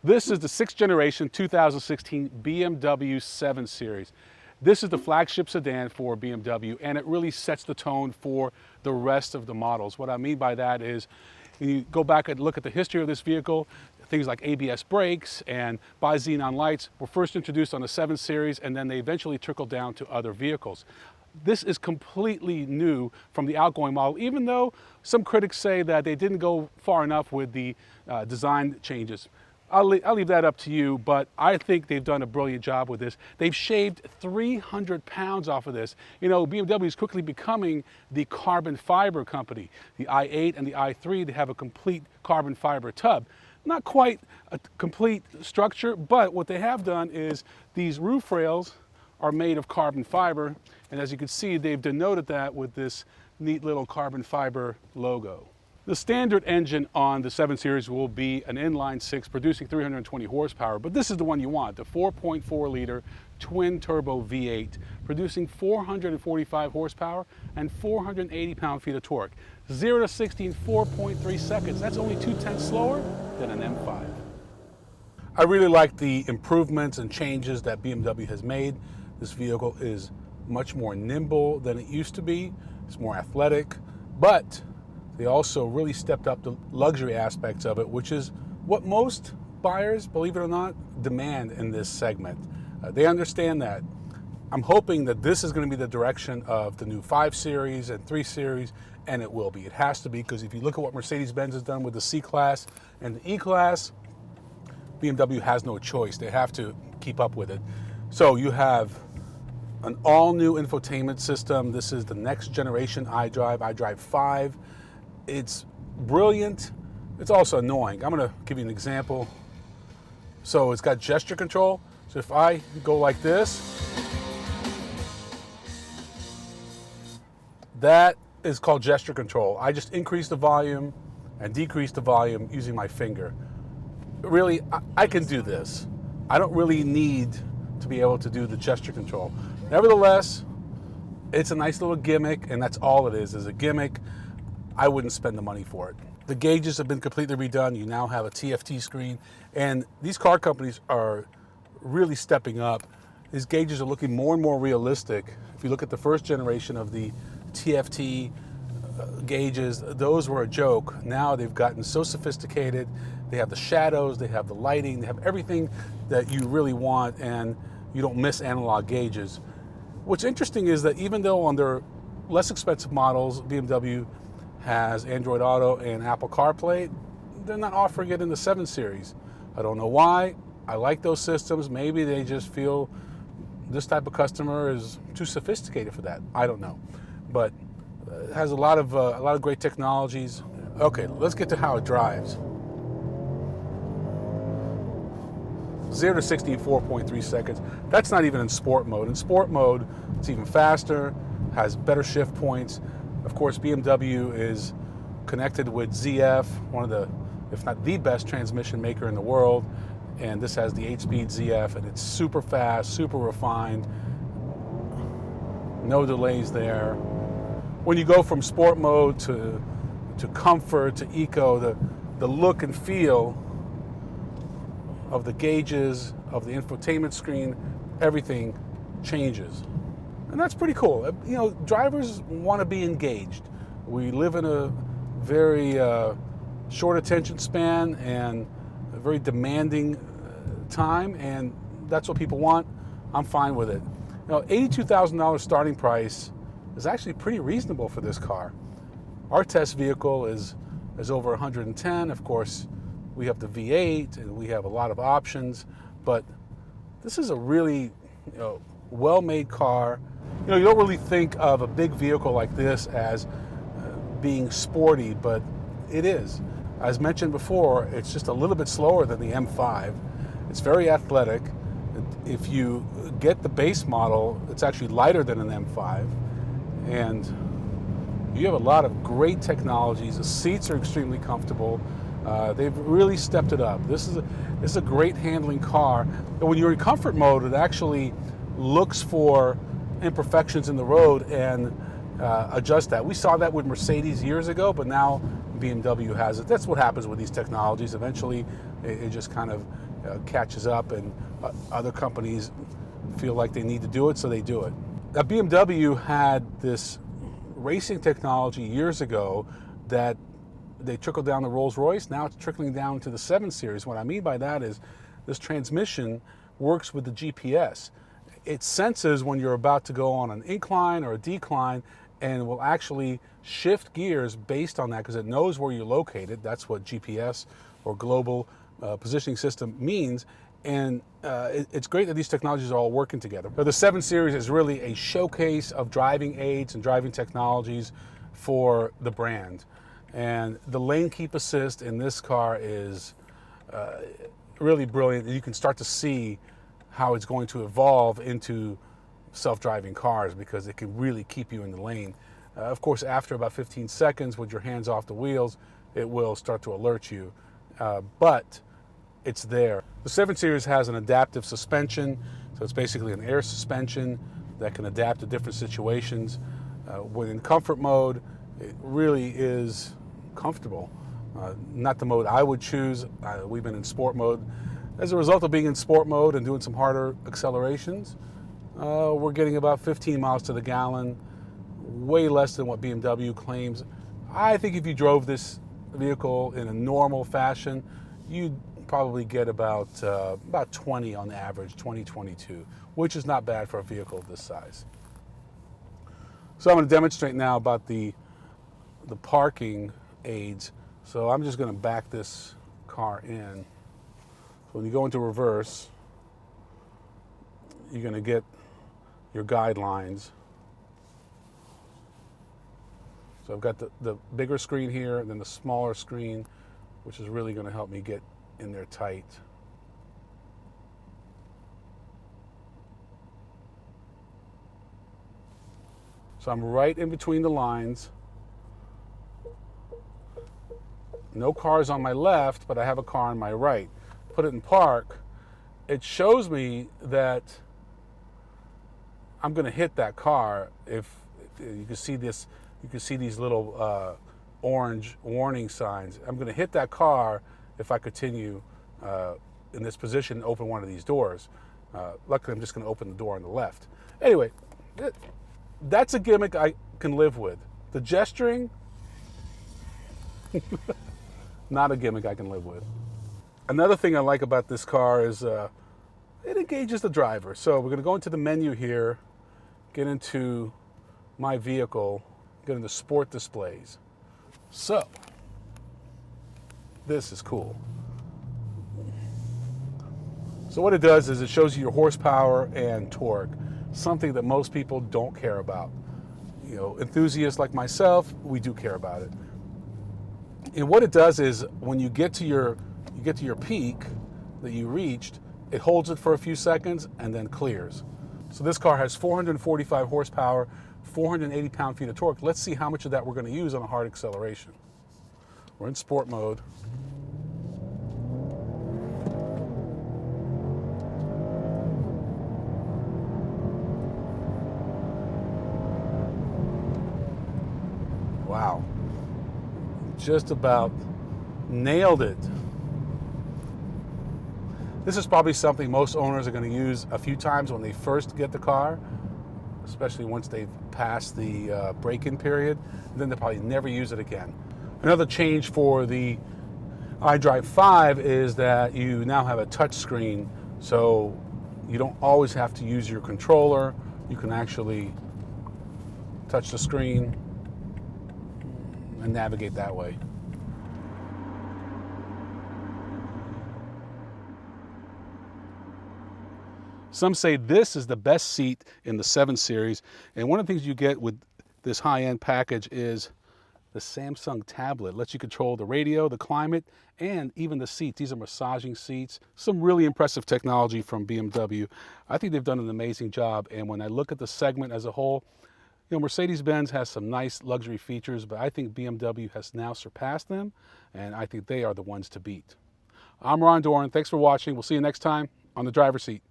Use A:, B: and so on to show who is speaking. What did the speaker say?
A: This is the 6th generation 2016 BMW 7 Series. This is the flagship sedan for BMW, and it really sets the tone for the rest of the models. What I mean by that is, you go back and look at the history of this vehicle, things like ABS brakes and bi-xenon lights were first introduced on the 7 Series, and then they eventually trickled down to other vehicles. This is completely new from the outgoing model, even though some critics say that they didn't go far enough with the design changes. I'll leave that up to you, but I think they've done a brilliant job with this. They've shaved 300 pounds off of this. You know, BMW is quickly becoming the carbon fiber company. The i8 and the i3, they have a complete carbon fiber tub. Not quite a complete structure, but what they have done is these roof rails are made of carbon fiber, and as you can see, they've denoted that with this neat little carbon fiber logo. The standard engine on the 7 Series will be an inline 6 producing 320 horsepower, but this is the one you want, the 4.4 liter twin turbo V8 producing 445 horsepower and 480 pound-feet of torque. 0 to 60 in 4.3 seconds. That's only 2/10 slower than an M5. I really like the improvements and changes that BMW has made. This vehicle is much more nimble than it used to be. It's more athletic, but they also really stepped up the luxury aspects of it, which is what most buyers, believe it or not, demand in this segment. They understand that. I'm hoping that this is going to be the direction of the new 5 Series and 3 Series, and it will be. It has to be, because if you look at what Mercedes-Benz has done with the C-Class and the E-Class, BMW has no choice. They have to keep up with it. So you have an all-new infotainment system. This is the next generation iDrive 5. It's brilliant. It's also annoying. I'm going to give you an example. So it's got gesture control. So if I go like this, that is called gesture control. I just increase the volume and decrease the volume using my finger. Really, I can do this. I don't really need to be able to do the gesture control. Nevertheless, it's a nice little gimmick, and that's all it is a gimmick. I wouldn't spend the money for it. The gauges have been completely redone. You now have a TFT screen, and these car companies are really stepping up. These gauges are looking more and more realistic. If you look at the first generation of the TFT gauges, those were a joke. Now they've gotten so sophisticated. They have the shadows, they have the lighting, they have everything that you really want, and you don't miss analog gauges. What's interesting is that even though on their less expensive models, BMW has Android Auto and Apple CarPlay, they're not offering it in the 7 Series. I don't know why. I like those systems. Maybe they just feel this type of customer is too sophisticated for that. I don't know. But it has a lot of great technologies. Okay, let's get to how it drives. 0 to 60 in 4.3 seconds. That's not even in sport mode. In sport mode, it's even faster, has better shift points. Of course, BMW is connected with ZF, one of the, if not the best transmission maker in the world. And this has the 8-speed ZF, and it's super fast, super refined. No delays there. When you go from sport mode to comfort to eco, the look and feel of the gauges, of the infotainment screen, everything changes. And that's pretty cool. You know, drivers want to be engaged. We live in a very short attention span and a very demanding time, and that's what people want. I'm fine with it. You know, $82,000 starting price is actually pretty reasonable for this car. Our test vehicle is over 110. Of course, we have the V8 and we have a lot of options, but this is a really, well-made car. You know, you don't really think of a big vehicle like this as being sporty, but it is. As mentioned before, it's just a little bit slower than the M5. It's very athletic. If you get the base model, it's actually lighter than an M5. And you have a lot of great technologies. The seats are extremely comfortable. They've really stepped it up. This is a great handling car. And when you're in comfort mode, it actually looks for imperfections in the road and adjust that. We saw that with Mercedes years ago, but now BMW has it. That's what happens with these technologies. Eventually, it just kind of catches up, and other companies feel like they need to do it, so they do it. Now, BMW had this racing technology years ago that they trickled down to Rolls-Royce. Now it's trickling down to the 7 Series. What I mean by that is this transmission works with the GPS. It senses when you're about to go on an incline or a decline, and will actually shift gears based on that because it knows where you're located. That's what GPS or global positioning system means. And it's great that these technologies are all working together. But the 7 Series is really a showcase of driving aids and driving technologies for the brand. And the lane keep assist in this car is really brilliant. You can start to see how it's going to evolve into self-driving cars because it can really keep you in the lane. Of course, after about 15 seconds with your hands off the wheels, it will start to alert you, but it's there. The 7 Series has an adaptive suspension, so it's basically an air suspension that can adapt to different situations. When in comfort mode, it really is comfortable. Not the mode I would choose. We've been in sport mode. As a result of being in sport mode and doing some harder accelerations, we're getting about 15 miles to the gallon, way less than what BMW claims. I think if you drove this vehicle in a normal fashion, you'd probably get about 20 on average, 22, which is not bad for a vehicle of this size. So I'm going to demonstrate now about the parking aids. So I'm just going to back this car in. So when you go into reverse, you're going to get your guidelines. So I've got the bigger screen here and then the smaller screen, which is really going to help me get in there tight. So I'm right in between the lines. No cars on my left, but I have a car on my right. Put it in park. It shows me that I'm going to hit that car. If you can see this, you can see these little orange warning signs. I'm going to hit that car if I continue in this position and open one of these doors. Luckily, I'm just going to open the door on the left. Anyway, that's a gimmick I can live with. The gesturing, not a gimmick I can live with. Another thing I like about this car is it engages the driver. So we're going to go into the menu here, get into my vehicle, get into sport displays. So this is cool. So what it does is it shows you your horsepower and torque, something that most people don't care about. You know, enthusiasts like myself, we do care about it. And what it does is when you get to your peak that you reached, it holds it for a few seconds and then clears. So this car has 445 horsepower, 480 pound-feet of torque. Let's see how much of that we're going to use on a hard acceleration. We're in sport mode. Wow. Just about nailed it. This is probably something most owners are going to use a few times when they first get the car, especially once they've passed the break-in period. And then they'll probably never use it again. Another change for the iDrive 5 is that you now have a touch screen, so you don't always have to use your controller. You can actually touch the screen and navigate that way. Some say this is the best seat in the 7 Series, and one of the things you get with this high-end package is the Samsung tablet. It lets you control the radio, the climate, and even the seats. These are massaging seats. Some really impressive technology from BMW. I think they've done an amazing job, and when I look at the segment as a whole, you know, Mercedes-Benz has some nice luxury features, but I think BMW has now surpassed them, and I think they are the ones to beat. I'm Ron Doron. Thanks for watching. We'll see you next time on The Driver's Seat.